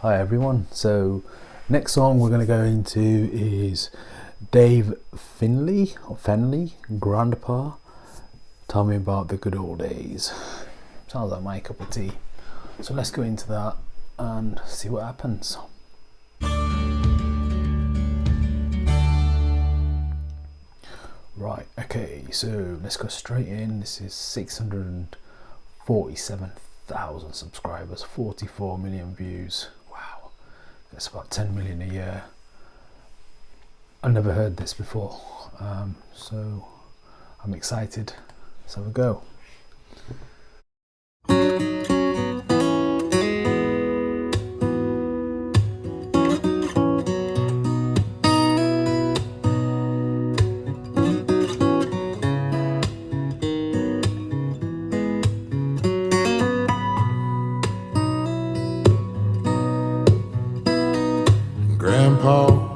Hi everyone. So next song we're going to go into is Fenley Grandpa. Tell me about the good old days. Sounds like my cup of tea. So let's go into that and see what happens. Right, okay, so let's go straight in. This is 647,000 subscribers, 44 million views. Wow, that's about 10 million a year. I've never heard this before, so I'm excited. Let's have a go. Grandpa,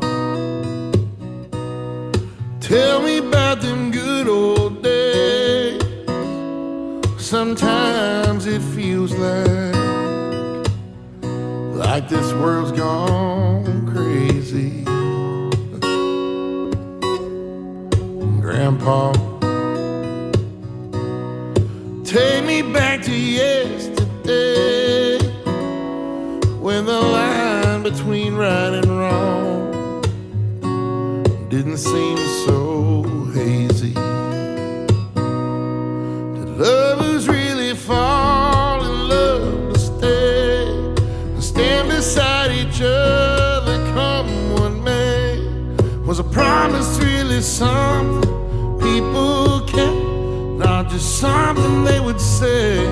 tell me about them good old days. Sometimes it feels like this world's gone crazy. Grandpa, take me back to yesterday, when the line between right and wrong didn't seem so hazy. Did lovers really fall in love to stay and stand beside each other come what may? Was a promise really something people kept, not just something they would say?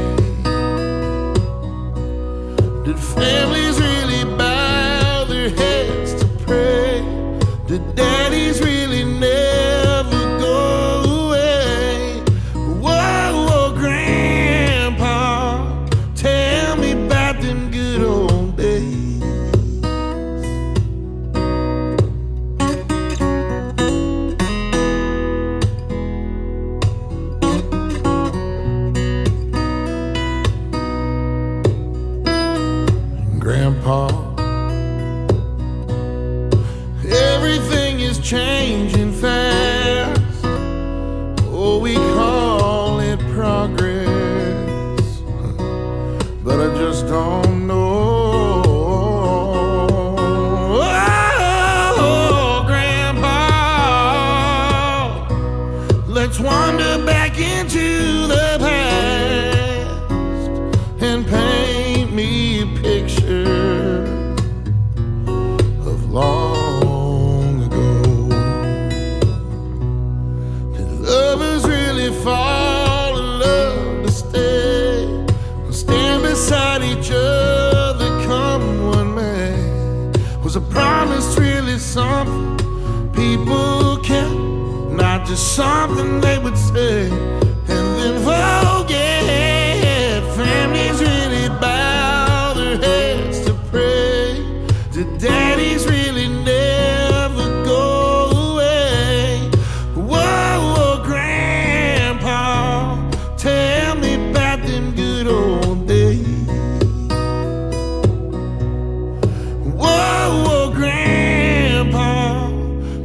Did families really bow their heads to pray? Did daddies really never go away? Whoa, whoa, Grandpa, tell me about them good old days. Grandpa, everything is changing fast. Oh, we call it progress, but I just don't know. Oh, Grandpa, let's wander back into the past and paint me a picture of long ago. Did lovers really fall in love to stay and stand beside each other come what may? Was a promise really something people kept, not just something they would say and then forget? Families really bow their heads to pray. Did daddies really never go away? Whoa, whoa, Grandpa, tell me about them good old days. Whoa, whoa, Grandpa,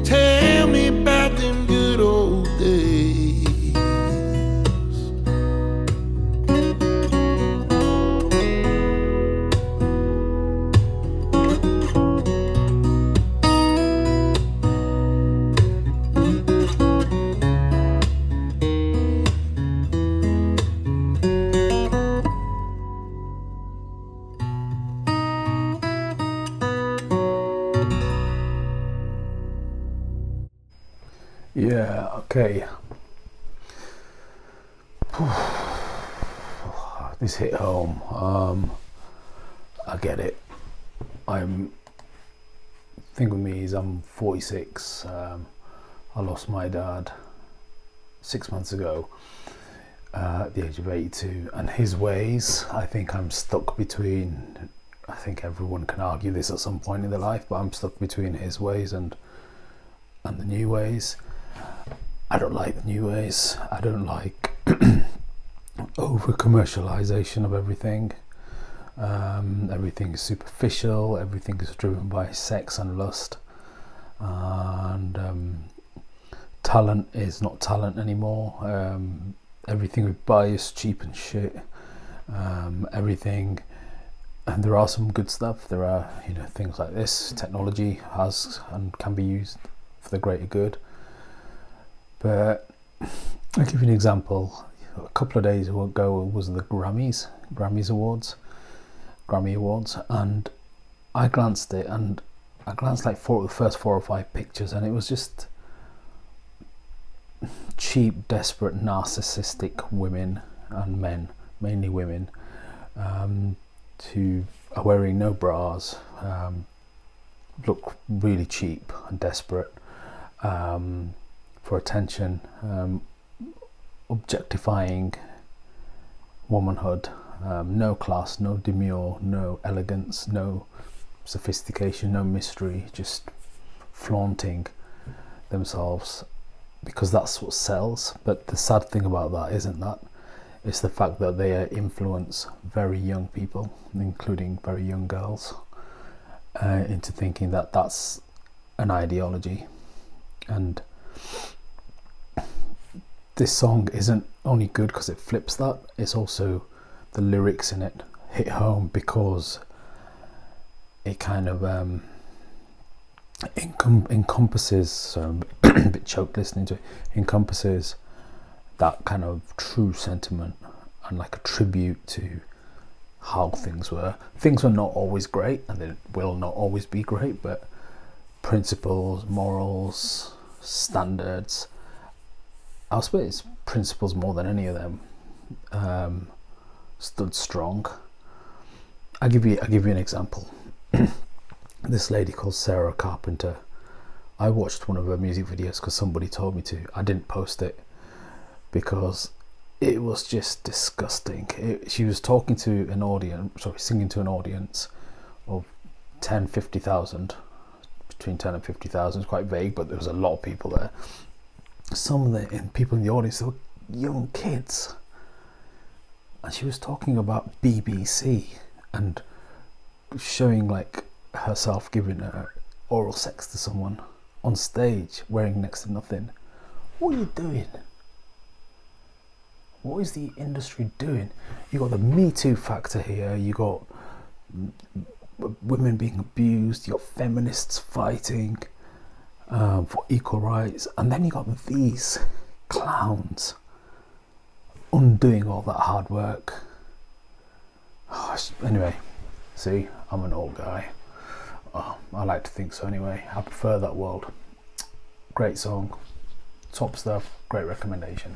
tell me about them good old days. Yeah, okay. This hit home. I get it. Thing with me is I'm 46. I lost my dad 6 months ago at the age of 82, and his ways, I think I'm stuck between, I think everyone can argue this at some point in their life, but I'm stuck between his ways and the new ways. I don't like the new ways. I don't like over commercialization of everything. Everything is superficial, everything is driven by sex and lust, and talent is not talent anymore. Everything we buy is cheap and shit. Everything, and there are some good stuff. There are, things like this. Technology has and can be used for the greater good. But I'll give you an example. A couple of days ago was the Grammy Awards, and I glanced like the first 4 or 5 pictures, and it was just cheap, desperate, narcissistic women and men, mainly women, who are wearing no bras, look really cheap and desperate for attention, objectifying womanhood, no class, no demure, no elegance, no sophistication, no mystery, just flaunting themselves because that's what sells. But the sad thing about that isn't that, it's the fact that they influence very young people, including very young girls, into thinking that that's an ideology. And this song isn't only good because it flips that, it's also the lyrics in it hit home because it kind of encompasses, so I'm a bit choked listening to it, encompasses that kind of true sentiment and like a tribute to how things were. Things were not always great, and they will not always be great, but principles, morals, standards, I suppose principles more than any of them, stood strong. I'll give you an example. This lady called Sarah Carpenter, I watched one of her music videos because somebody told me to. I didn't post it because it was just disgusting. She was talking to an audience, singing to an audience of 50,000, between 10 and 50,000. It's quite vague, but there was a lot of people there. Some of the people in the audience, they were young kids, and she was talking about BBC and showing like herself giving oral sex to someone on stage wearing next to nothing. What are you doing? What is the industry doing? You got the Me Too factor here, you got women being abused, you got feminists fighting for equal rights, and then you got these clowns undoing all that hard work. Anyway, see, I'm an old guy. I like to think so anyway. I prefer that world. Great song, top stuff, great recommendation.